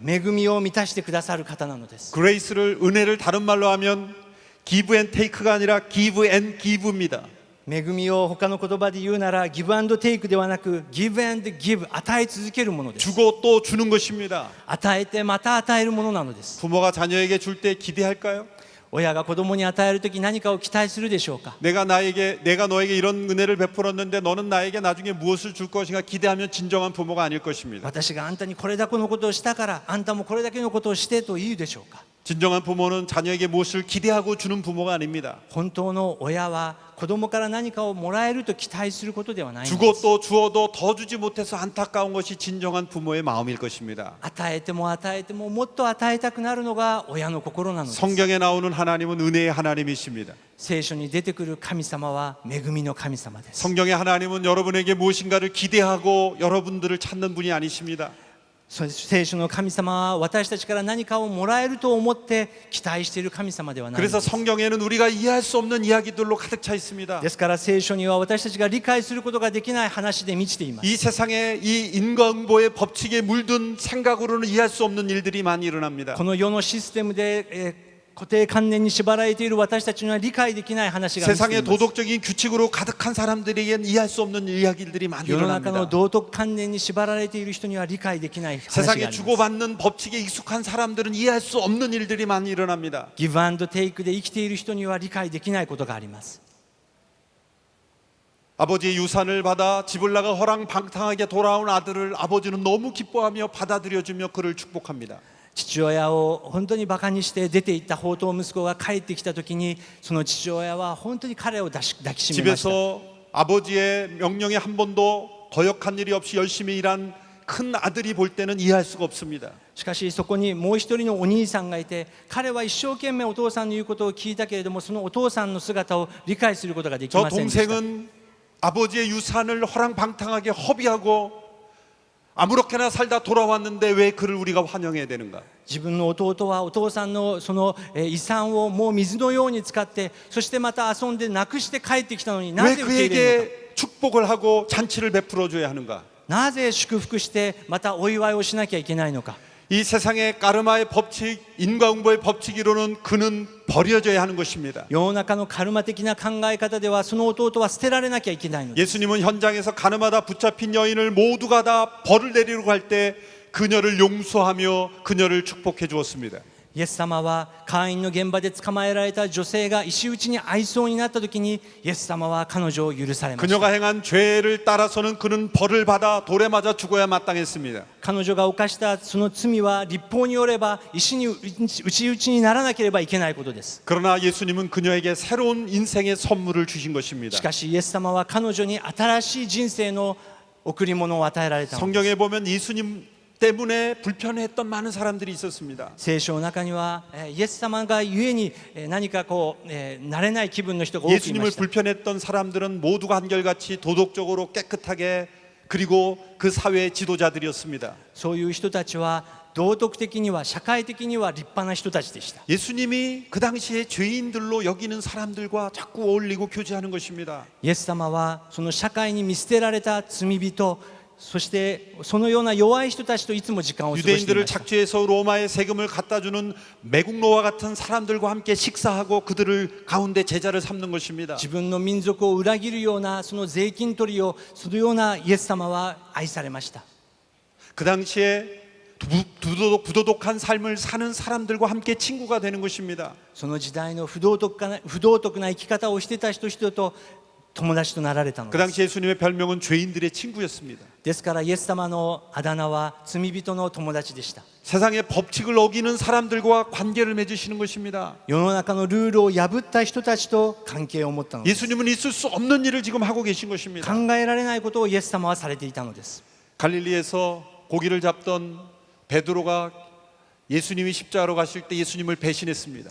恵みを満たしてくださる方なのです。 그레이스를 은혜를 다른 말로 하면 give and take가 아니라 give and give입니다. 恵みを他の言葉で言うならギブアンドテイクではなくギブアンドギブ、与え続けるものです。 주고 또 주는 것입니다. 与えてまた与えるものなのです。 부모가 자녀에게 줄 때 기대할까요? 親が子供に与えるとき何かを期待するでしょうか。 내가 너에게 이런 은혜를 베풀었는데 너는 나에게 나중에 무엇을 줄 것인가 기대하면 진정한 부모가 아닐 것입니다. 私があんたにこれだけのことをしたからあんたもこれだけのことをしてと言うでしょうか。 진정한 부모는 자녀에게 무엇을 기대하고 주는 부모가 아닙니다. 本当の親は子供から何かをもらえると期待することではないので 주고 す。 또 주어도 더 주지 못해서 안타까운 것이 진정한 부모의 마음일 것입니다. 与えても与えてももっと与えたくなるのが親の心なのです。 성경에 나오는 하나님은 은혜의 하나님이십니다. 聖書に出てくる神様は恵みの神様です。 성경의 하나님은 여러분에게 무엇인가를 기대하고 여러분들을 찾는 분이 아니십니다. 聖書の神様は私たちから何かをもらえると思って期待している神様ではないの 그래서 です。 성경에는 우리가 이해할 수 없는 이야기들로 가득 차 있습니다. ですから聖書には私たちが理解することができない話で満ちています。 이 세상에 이 인과응보의 법칙에 물든 생각으로는 이해할 수 없는 일들이 많이 일어납니다. この世のシステムで、固定観念に縛られている私たちには理解できない話が満ちてい 세상의 ます。 도덕적인 규칙으로 가득한 사람들에겐 이해할 수 없는 이야기들이 많이 世の中の 일어납니다. 道徳観念に縛られている人には理解できない話があ 세상에 ります。 주고받는 법칙에 익숙한 사람들은 이해할 수 없는 일들이 많이 일어납니다. ギブアンドテイクで生きている人には理解できないことがあります。 아버지의 유산을 받아 집을 나가 허랑방탕하게 돌아온 아들을 아버지는 너무 기뻐하며 받아들여주며 그를 축복합니다. 父親を本当にバカにして出て行った放蕩息子が帰ってきた時にその父親は本当に彼を抱きしめました。 집에서 아버지의 명령에 한 번도 거역한 일이 없이 열심히 일한 큰 아들이 볼 때는 이해할 수가 없습니다. しかしそこにもう一人のお兄さんがいて彼は一生懸命お父さんの言うことを聞いたけれどもそのお父さんの姿を理解することができ 저 ませんでした。 동생은 아버지의 유산을 허랑방탕하게 허비하고 아무렇게나 살다 돌아왔는데 왜 그를 우리가 환영해야 되는가? 自分の弟はお父さんのその遺産をもう水のように使ってそしてまた遊んでなくして帰ってきたのにな 왜 ぜ受け入れるのか 그에게 축복을 하고 잔치를 베풀어 줘야 하는가? なぜ祝福してまたお祝いをしなきゃいけないのか。 이 세상의 까르마의 법칙, 인과응보의 법칙이로는 그는 버려져야 하는 것입니다. 世の中のカルマ的な考え方ではその弟は捨てられなきゃいけないのです。 예수님은 현장에서 가늠하다 붙잡힌 여인을 모두가 다 벌을 내리려고 할 때 그녀를 용서하며 그녀를 축복해 주었습니다. イエス様は会員の現場で捕まえられた女性が石打ちに遭いそうになった時にイエス様は彼女を許されました。 그녀가 행한 죄를 따라서는 그는 벌을 받아 돌에 맞아 죽어야 마땅했습니다. 彼女が犯したその罪は律法によれば石に打ち打ちにならなければいけないことです。 그러나 예수님은 그녀에게 새로운 인생의 선물을 주신 것입니다. しかしイエス様は彼女に新しい人生の贈り物を与えられたのです。 성경에 보면 예수님 때문에 불편해했던 많은 사람들이 있었습니다. 聖書の中にはイエス様がゆえに何かこう慣れない気分の人が多くいま 예수님을 した。 불편했던 사람들은 모두가 한결같이 도덕적으로 깨끗하게 그리고 그 사회의 지도자들이었습니다. そういう人たちは道徳的には社会的には立派な人たちでした。 예수님이 그 당시에 죄인들로 여기는 사람들과 자꾸 어울리고 교제하는 것입니다. イエス様はその社会に見捨てられた罪人そしてそのような弱い人たちといつも時間を過ごしてい 유대인들을 ました。 착취해서 로마의 세금을 갖다 주는 매국노와 같은 사람들과 함께 식사하고 그들을 가운데 제자를 삼는 것입니다. 自分の民族を裏切るようなその税金取りをするようなイエス様は愛されました。 그 당시에 부도덕한 삶을 사는 사람들과 함께 친구가 되는 것입니다. その時代の不道徳な生き方をしていた人々と友達となられたの 그 です。 당시 예수님의 별명은 죄인들의 친구였습니다. ですからイエス様のあだ名は罪人の友達でした。 세상의 법칙을 어기는 사람들과 관계를 맺으시는 것입니다. 世の中のルールを破った人たちと関係を持ったのです。 예수님은 있을 수 없는 일을 지금 하고 계신 것입니다. 考えられないことをイエス様はされていたのです。 갈릴리에서 고기를 잡던 베드로가 예수님이 십자가로 가실 때 예수님을 배신했습니다.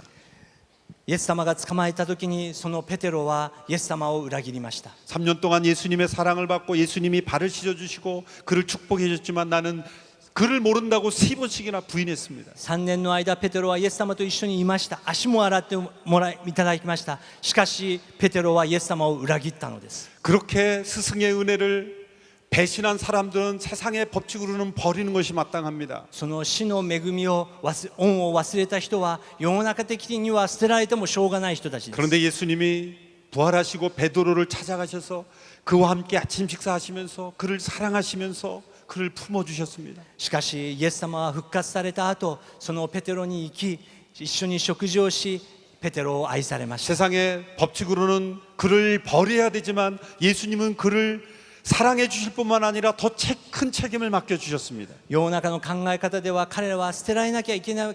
イエス様が捕まえた時にそのペテロはイエス様を裏切りました。 3년 동안 예수님의 사랑을 받고 예수님이 발을 씻어 주시고 그를 축복해 주셨지만 나는 그를 모른다고 3번씩이나 부인했습니다. 3年の間ペテロはイエス様と一緒にいました。足も洗ってもらいいただきました。しかしペテロはイエス様を裏切ったのです。 그렇게 스승의 은혜를 배신한 사람들은 세상의 법칙으로는 버리는 것이 마땅합니다. その死の恵みを恩を忘れた人は世の中的には捨てられてもしょうがない人たちです。 그런데 예수님이 부활하시고 베드로를 찾아가셔서 그와 함께 아침 식사하시면서 그를 사랑하시면서 그를 품어주셨습니다. しかしイエス様は復活された後、そのペテロに行き一緒に食事をし、ペテロを愛されました。 세상의 법칙으로는 그를 버려야 되지만 예수님은 그를 사랑해 주실 뿐만 아니라 더 큰 책임을 맡겨주셨습니다. 世の中の考え方では彼らは捨てられなきゃいけな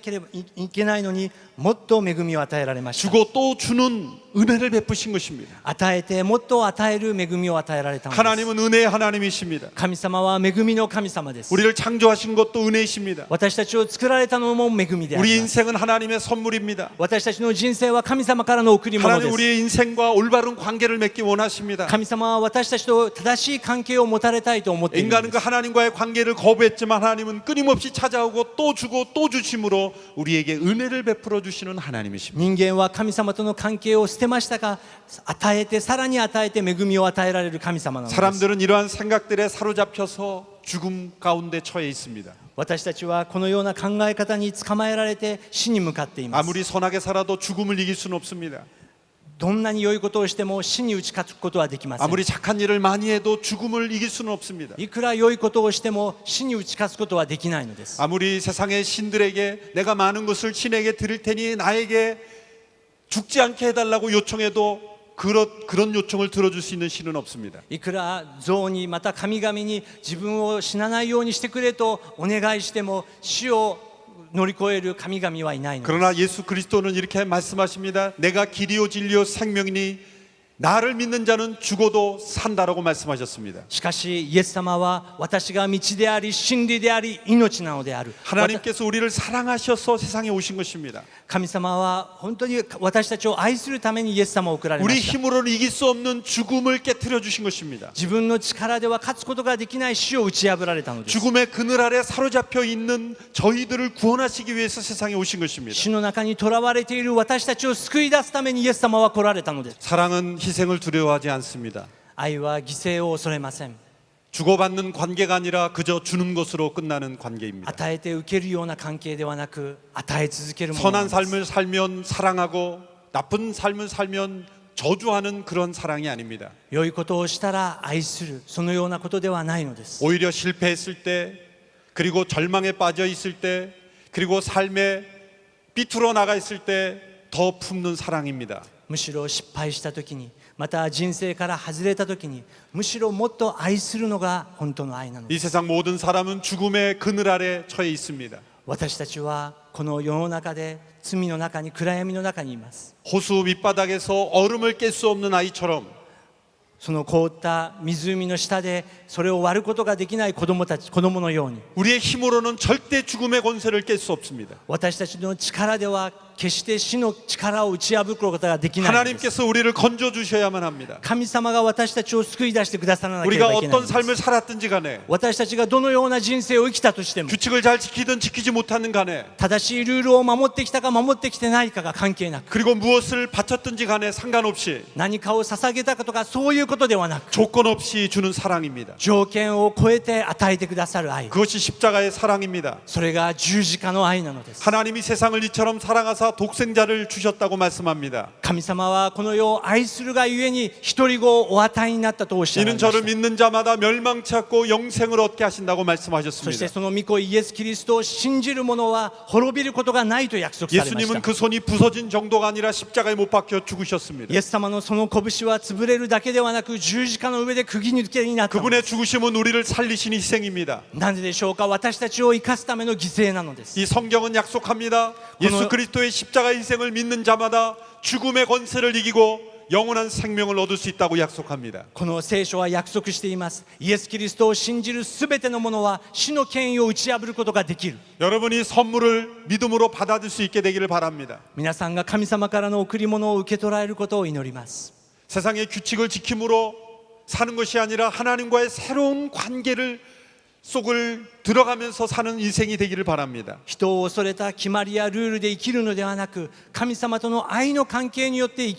いのにもっと恵みを与えられました。 주고 또 주는 은혜를 베푸신 것입니다. 与えてもっと与える恵みを与えられたのです。 하나님은 은혜의 하나님이십니다. 神様は恵みの神様です。 우리를 창조하신 것도 은혜이십니다. 私たちを作られたのも恵みであ 우리 ります。 인생은 하나님의 선물입니다. 私たちの人生は神様からの贈り物 하나님 です。 우리의 인생과 올바른 관계를 맺기 원하십니다. 神様は私たちと正しい関係を持たれたいと思っているん 인간은 で 그 す。 하나님과의 관계를 거부했지만 하나님은 끊임없이 찾아오고 또 주고 또 주심으로 우리에게 은혜를 베풀어 주시는 하나님이십니다. 人間は神様との関係を捨てましたが、与えてさらに与えて恵みを与えられる神様なのです。 사람들은 이러한 생각들에 사로잡혀서 죽음 가운데 처해 있습니다. 私たちはこのような考え方に捕まえられて死に向かっています。 아무리 선하게 살아도 죽음을 이길 수는 없습니다. どんなに良いことをしても死に打ち勝つことはできません。 아무리 착한 일을 많이 해도 죽음을 이길 수는 없습니다. いくら良いことをしても死に打ち勝つことはできないのです。 아무리 세상의 신들에게 내가 많은 것을 신에게 드릴 테니 나에게 죽지 않게 해달라고 요청해도 그런 요청을 들어줄 수 있는 신은 없습니다. いくら象にまた神々に自分を死なないようにしてくれとお願いしても死を乗り越える神々はいないのです。 그러나 예수 그리스도는 이렇게 말씀하십니다. 내가 길이요 진리요 생명이니 나를 믿는 자는 죽어도 산다라고 말씀하셨습니다. しかしイエス様は私が道であり真理であり命なのである。 하나님께서 우리를 사랑하셔서 세상에 오신 것입니다. 神様は本当に私たちを愛するためにイエス様を送られま 우리 した。 힘으로는 이길 수 없는 죽음을 깨뜨려 주신 것입니다. 自分の力では勝つことができない死を打ち破られたのです。 죽음의 그늘 아래 사로잡혀 있는 저희들을 구원하시기 위해서 세상에 오신 것입니다. 死の中にとらわれている私たちを救い出すためにイエス様は来られたのです。 사랑은 희생을 두려워하지 않습니다. 愛は犠牲を恐れません。 주고받는 관계가 아니라 그저 주는 것으로 끝나는 관계입니다. 与えて受けるような関係ではなく与え続けるものな 선한 んです。 삶을 살면 사랑하고 나쁜 삶을 살면 저주하는 그런 사랑이 아닙니다. 良いことをしたら愛する、そのようなことではないのです。 오히려 실패했을 때 그리고 절망에 빠져 있을 때 그리고 삶에 삐뚤어 나가 있을 때 더 품는 사랑입니다. むしろ失敗した時に、また人生から外れた時に、むしろもっと愛するのが本当の愛なので 이 す。 세상 모든 사람은 죽음의 그늘 아래 처해 있습니다. 私たちはこの世の中で罪の中に暗闇の中にいます。 호수 밑바닥에서 얼음을 깰 수 없는 아이처럼 その凍った湖の下でそれを割ることができない子供のように、 우리의 힘으로는 절대 죽음의 권세를 깰 수 없습니다. 私たちの力では決して死の力を打ち破ることができないのです。 하나님께서 우리를 건져 주셔야만 합니다. 神様が私たちを救い出してくださらなけれ 우리가 ばいけない 어떤 のです。 삶을 살았든지 간에 私たちがどのような人生を生きたとしても、 규칙을 잘 지키든 지키지 못하는 간에 正しいルールを守ってきたか守ってきてないかが関係なく、 그리고 무엇을 바쳤든지 간에 상관없이 何かを捧げたかとかそういうことではなく、 조건 없이 주는 사랑입니다. 条件を超えて与えてくださる愛、 그것이 십자가의 사랑입니다. それが十字架の愛なのです。 하나님이 세상을 이처럼 사랑하사 독생자를 주셨다고 말씀합니다. 神様はこの世を愛するがゆえに一人子をお与えになったとおっしゃられ 이는 まし 저를 た。 믿는 자마다 멸망치 않고 영생을 얻게 하신다고 そして 말씀하셨습니다. その御子イエス・キリストを信じる者は滅びることがないと約束されまし 예수님은 た。 그 손이 부서진 정도가 아니라 십자가에 못 박혀 죽으셨습니다. イエス様のその拳は潰れるだけではなく十字架の上で釘抜けになったので 그분의 죽으심은 우리를 살리신 희생입니다. す。なぜでしょうか。私たちを生かすための犠牲なのです。 이 성경은 약속합니다. 예수 그리스도의 십자가 인생을 믿는 자마다 죽음의 권세를 이기고 영원한 생명을 얻을 수 있다고 약속합니다. この聖書は約束しています。イエス・キリストを信じるすべての者は死の権威を打ち破ることができる。 여러분이 선물을 믿음으로 받아들 수 있게 되기를 바랍니다. 皆さんが神様からの贈り物を受け取られることを祈ります。 세상의 규칙을 지킴으로 사는 것이 아니라 하나님과의 새로운 관계를 속을 들어가면서 사는 인생이 되기를 바랍니다. 人を恐れた決まりやルールで生きるのではなく、神様との愛の関係によって生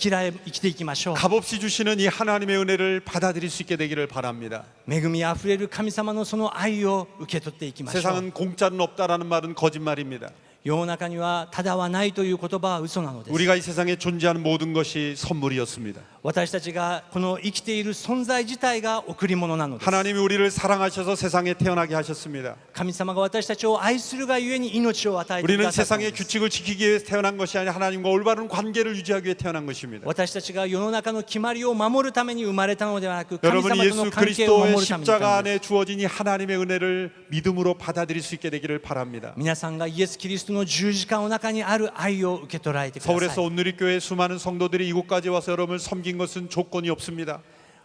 きていきましょう。 값없이 주시는 이 하나님의 은혜를 받아들일 수 있게 되기를 바랍니다. 恵みあふれる神様のその愛を受け取っていきましょう。 세상은 공짜는 없다라는 말은 거짓말입니다. 世の中にはただはないという言葉は嘘なのです。 우리가 이 세상에 존재하는 모든 것이 선물이었습니다. 私たちがこの生きている存在自体が贈り物なのです。 하나님이 우리를 사랑하셔서 세상에 태어나게 하셨습니다. 神様が私たちを愛するがゆえに命を与えてく 우리는 ださったの 세상의 です。 규칙을 지키기 위해 태어난 것이 아니라 하나님과 올바른 관계를 유지하기 위해 태어난 것입니다. 私たちが世の中の決まりを守るために生まれたのではなく、神 여러분 様との 예수 関係を 그리스도의 守るために来た 십자가 のです。 안에 주어진 이 하나님의 은혜를 믿음으로 받아들일 수 있게 되기를 바랍니다. 皆さんがイエス・キリストの十字架の中にある愛を受け取られてくださ 서울에서 い。 온누리교회 수많은 성도들이 이곳까지 와서 여러분을 섬긴 것은 조건이 없습니다.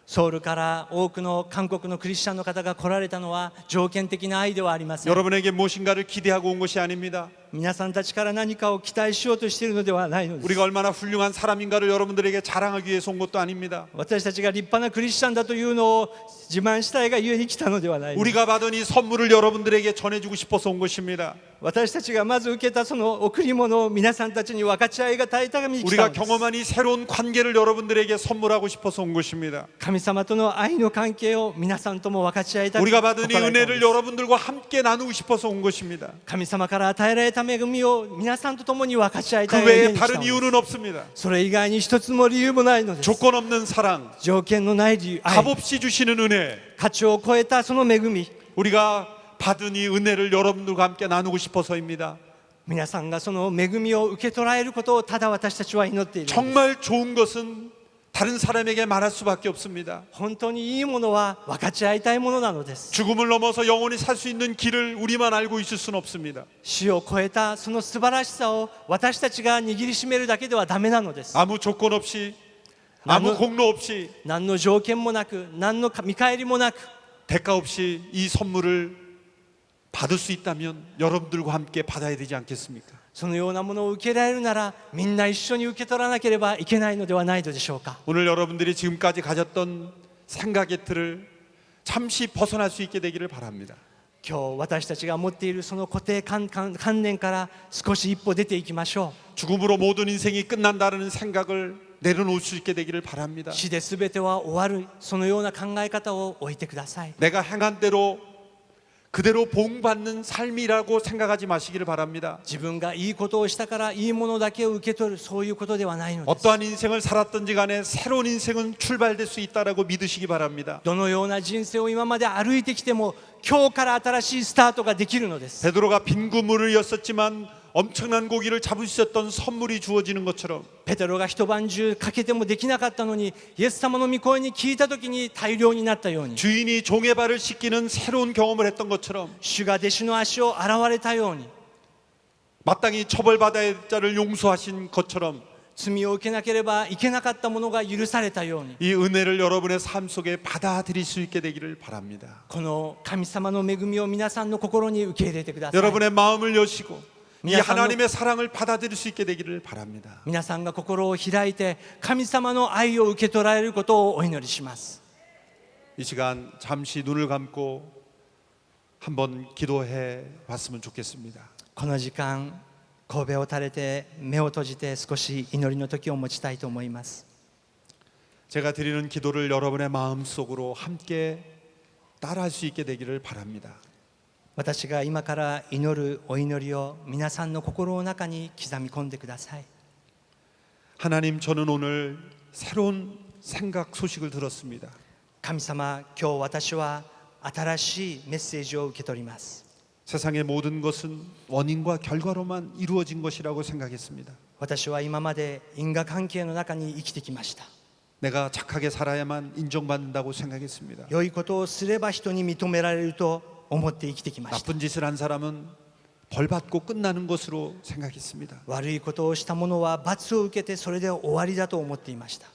ソウルから多くの韓国のクリスチャンの方が来られたのは条件的な愛ではありません。 여러분에게 무엇인가를 기대하고 온 것이 아닙니다. 皆さんたちから何かを期待しようとしているのではないのです。 우리가 얼마나 훌륭한 사람인가를 여러분들에게 자랑하기 위해서 온 것도 아닙니다. 私たちが立派なクリスチャンだというのを自慢したいがゆえに来たのではないのです。 우리가 받은 이 선물을 여러분들에게 전해주고 싶어서 온 것입니다. 私たちがまず受けたその贈り物を皆さんたちに分かち合いがたいために来た 우리가 のです。 경험한 이 새로운 관계를 여러분들에게 선물하고 싶어서 온 것입니다. 神様との愛の関係を皆さんとも分かち合いたい 우리가 받은 이 心得たの 은혜를 です。 여러분들과 함께 나누고 싶어서 온 것입니다. 神様から与えられた恵みを皆さんと共に分かち合いた 그 いがゆえ 외에 に来たの 다른 です。 이유는 없습니다. それ以外に一つも理由もないのです。 조건 없는 사랑, 条件のない理由、愛、 값없이 주시는 은혜, 価値を超えたその恵み、 우리가 받은 이 은혜를 여러분들과 함께 나누고 싶어서입니다. 皆さんがその恵みを受け取られることをただ私たちは祈っているのです。 정말 좋은 것은 다른 사람에게 말할 수밖에 없습니다. 本当にいいものは分かち合いたいものなのです。 죽음을 넘어서 영원히 살 수 있는 길을 우리만 알고 있을 수는 없습니다. 死を超えたその素晴らしさを私たちが握りしめるだけではダメなのです。 아무 조건 없이, 아무 공로 없이, 何の条件もなく、何の見返りもなく、 대가 없이 이 선물을 받을 수 있다면 여러분들과 함께 받아야 되지 않겠습니까? そのようなものを受けられるならみんな一緒に受け取らなければいけないのではないのでしょうか。 오늘 여러분들이 지금까지 가졌던 생각의 틀을 잠시 벗어날 수 있게 되기를 바랍니다. 今日私たちが持っているその固定観念から少し一歩出ていきましょ 죽음으로 모든 인생이 끝난다는 생각을 내려놓을 수 있게 되기를 바랍니다. う。死で全ては終わる、そのような考え方を置いてください。 내가 행한 대로 그대로 보응받는 삶이라고 생각하지 마시기를 바랍니다. 自分がいいことをしたからいいものだけを受け取る、そういうことではないのです。 어떠한 인생을 살았던지 간에 새로운 인생은 출발될 수 있다라고 믿으시기 바랍니다. どのような人生を今まで歩いてきても今日から新しいスタートができるのです。 베드로가 빈 그물을 였었지만 엄청난 고기를 잡을 수 있었던 선물이 주어지는 것처럼 ペテロが一晩中かけてもできなかったのにイエス様の御声に聞いた時に大量になったように、 주인이 종의 발을 씻기는 새로운 경험을 했던 것처럼 主が弟子の足を洗われたように、 마땅히 처벌받아야 할 자를 용서하신 것처럼 罪を受けなければいけなかったものが許されたように、 이 은혜를 여러분의 삶 속에 받아들일 수 있게 되기를 바랍니다. この神様の恵みを皆さんの心に受け入れてください。 여러분의 마음을 여시고 이皆さんの 하나님의 사랑을 받아들일 수 있게 되기를 바랍니다. 皆さんが心を開いて神様の愛を受け取られることをお祈りします。 이 시간 잠시 눈을 감고 한번 기도해 봤으면 좋겠습니다. この時間神戸を垂れて目を閉じて少し祈りの時を持ちたいと思います。 제가 드리는 기도를 여러분의 마음속으로 함께 따라할 수 있게 되기를 바랍니다. 私が今から祈るお祈りを皆さんの心の中に刻み込んでください。 하나님, 저는 오늘 새로운 생각 소식을 들었습니다. 神様、今日私は新しいメッセージを受け取ります。 세상의 모든 것은 원인과 결과로만 이루어진 것이라고 생각했습니다. 私は今まで因果関係の中に生きてきました。 내가 착하게 살아야만 인정받는다고 생각했습니다. 良いことをすれば人に認められると思って生きてきました。 나쁜 짓을 한 사람은 벌 받고 끝나는 것으로 생각했습니다. 悪いことをした者は罰を受けてそれで終わりだと思っていました。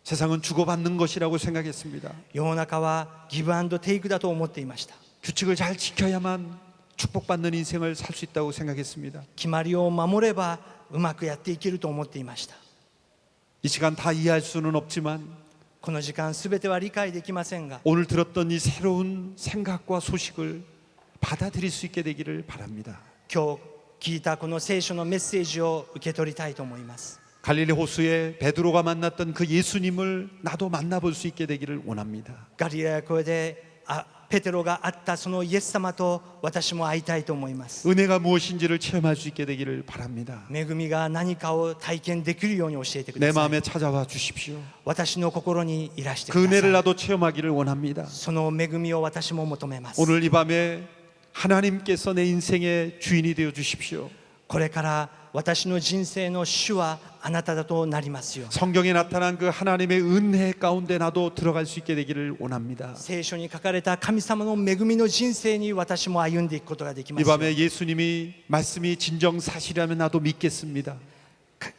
세상은 주고받는 것이라고 생각했습니다. 世の中はギブアンドテイクだと思っていました。 규칙을 잘 지켜야만 축복받는 인생을 살 수 있다고 생각했습니다. 決まりを守ればうまくやっていけると思っていました。 이 시간 다 이해할 수는 없지만 この時間すべては理解できませんが、 오늘 들었던 이 새로운 생각과 소식을 받아들일 수 있게 되기를 바랍니다. 今日聞いたこの聖書のメッセージを受け取りたいと思います。 갈릴리 호수에 베드로가 만났던 그 예수님을 나도 만나볼 수 있게 되기를 원합니다. ガリラヤ湖でペテロが会ったそのイエス様と私も会いたいと思います。 은혜가 무엇인지를 체험할 수 있게 되기를 바랍니다. 恵みが何かを体験できるように教えてく 내 ださい。 마음에 찾아와 주십시오. 私の心にいらして 그 くださ 은혜를 い。 나도 체험하기를 원합니다. その恵みを私も求めます。 오늘 이 밤에 하나님께서 내 인생의 주인이 되어 주십시오. これから私の人生の主はあなただとなりますよ。 성경에 나타난 그 하나님의 은혜 가운데 나도 들어갈 수 있게 되기를 원합니다. 聖書に書かれた神様の恵みの人生に私も歩んでいくことができま 이 すよ。 밤에 예수님이 말씀이 진정 사실이라면 나도 믿겠습니다.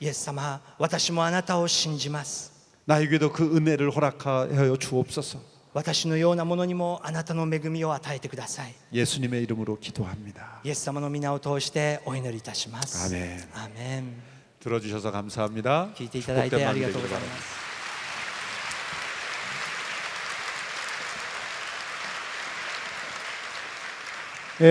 イエス様、私もあなたを信じます。 나에게도 그 은혜를 허락하여 주옵소서. 私のようなものにもあなたの恵みを与えてください。 예수님의 이름으로 기도합니다. イエス様の皆を通してお祈りいたします。 아멘. アーメン。 들어주셔서 감사합니다. 聞いていただいて 축복된 あり 밤이 がとうご 되기를 ざい 바랍니다. ます。